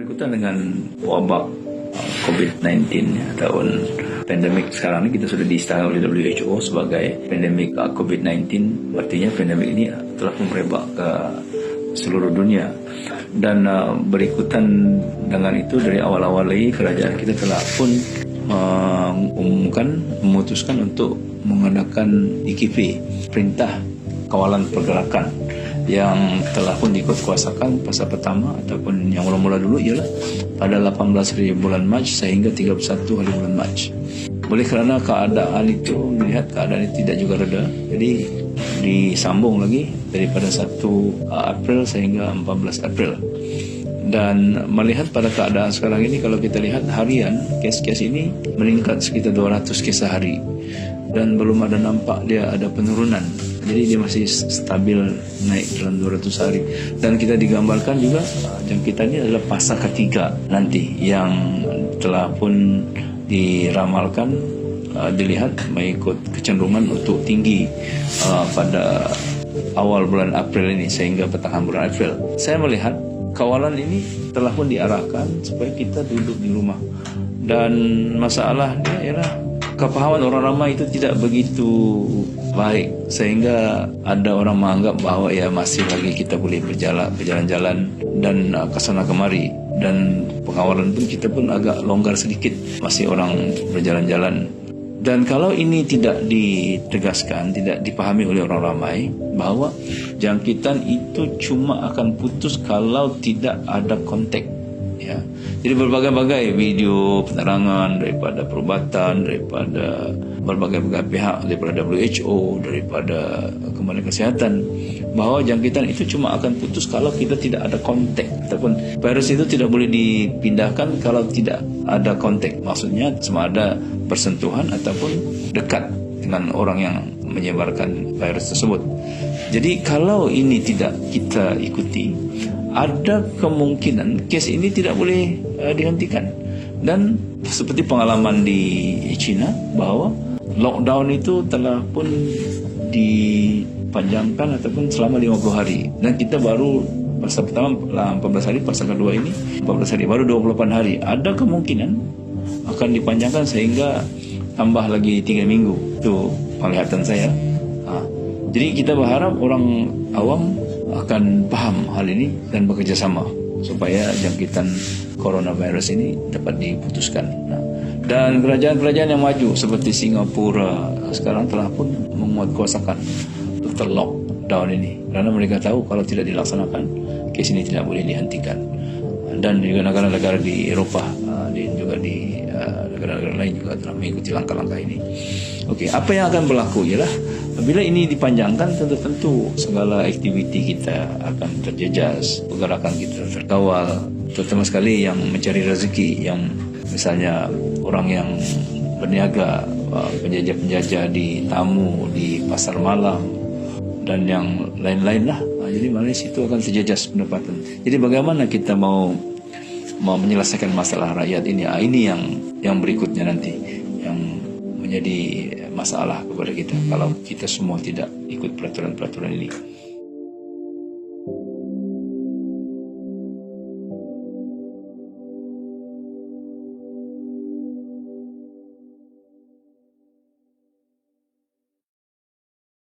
Berikutan dengan wabak COVID-19 ya, tahun pandemik sekarang ini kita sudah diistilah oleh WHO sebagai pandemik COVID-19. Artinya pandemik ini telah merebak ke seluruh dunia. Dan berikutan dengan itu dari awal-awal lagi kerajaan kita telah pun memutuskan untuk mengadakan IKP, Perintah Kawalan Pergerakan, yang telah pun dikuatkuasakan fasa pertama ataupun yang mula-mula dulu ialah pada 18 hari bulan Mac sehingga 31 hari bulan Mac. Oleh kerana keadaan itu, melihat keadaan itu tidak juga reda, jadi disambung lagi daripada 1 April sehingga 14 April. Dan melihat pada keadaan sekarang ini, kalau kita lihat harian kes-kes ini meningkat sekitar 200 kes sehari dan belum ada nampak dia ada penurunan. Jadi dia masih stabil naik dalam 200 hari. Dan kita digambarkan juga jangkitan ini adalah fasa ketiga nanti yang telah pun diramalkan, dilihat mengikut kecenderungan untuk tinggi pada awal bulan April ini sehingga pertengahan bulan April. Saya melihat kawalan ini telah pun diarahkan supaya kita duduk di rumah. Dan masalahnya ialah kepahaman orang ramai itu tidak begitu baik, sehingga ada orang menganggap bahawa ya masih lagi kita boleh berjalan-jalan dan kesana kemari, dan pengawalan pun kita pun agak longgar sedikit, masih orang berjalan-jalan. Dan kalau ini tidak ditegaskan, tidak dipahami oleh orang ramai bahawa jangkitan itu cuma akan putus kalau tidak ada kontak. Ya. Jadi berbagai-bagai video penerangan daripada perubatan, daripada berbagai-bagai pihak, daripada WHO, daripada Kementerian Kesihatan, bahawa jangkitan itu cuma akan putus kalau kita tidak ada kontak, ataupun virus itu tidak boleh dipindahkan kalau tidak ada kontak. Maksudnya sama ada persentuhan ataupun dekat dengan orang yang menyebarkan virus tersebut. Jadi kalau ini tidak kita ikuti, ada kemungkinan kes ini tidak boleh dihentikan. Dan seperti pengalaman di China, bahawa lockdown itu telah pun dipanjangkan ataupun selama 50 hari. Dan kita baru fasa pertama 14 hari, fasa kedua ini 14 hari, baru 28 hari. Ada kemungkinan akan dipanjangkan sehingga tambah lagi 3 minggu. Itu penglihatan saya. Jadi kita berharap orang awam akan paham hal ini dan bekerjasama supaya jangkitan coronavirus ini dapat diputuskan. Dan kerajaan-kerajaan yang maju seperti Singapura sekarang telah pun menguatkuasakan untuk lockdown ini, kerana mereka tahu kalau tidak dilaksanakan, kes ini tidak boleh dihentikan. Dan juga negara-negara di Eropah dan juga di negara-negara lain juga telah mengikuti langkah-langkah ini. Okey, apa yang akan berlaku ialah bila ini dipanjangkan, tentu segala aktiviti kita akan terjejas, pergerakan kita terkawal, terutama sekali yang mencari rezeki, yang misalnya orang yang berniaga, penjajah-penjajah di tamu, di pasar malam dan yang lain-lain lah. Jadi Malaysia itu akan terjejas pendapatan. Jadi bagaimana kita mau menyelesaikan masalah rakyat ini? Ini yang berikutnya nanti yang menjadi masalah kepada kita kalau kita semua tidak ikut peraturan-peraturan ini.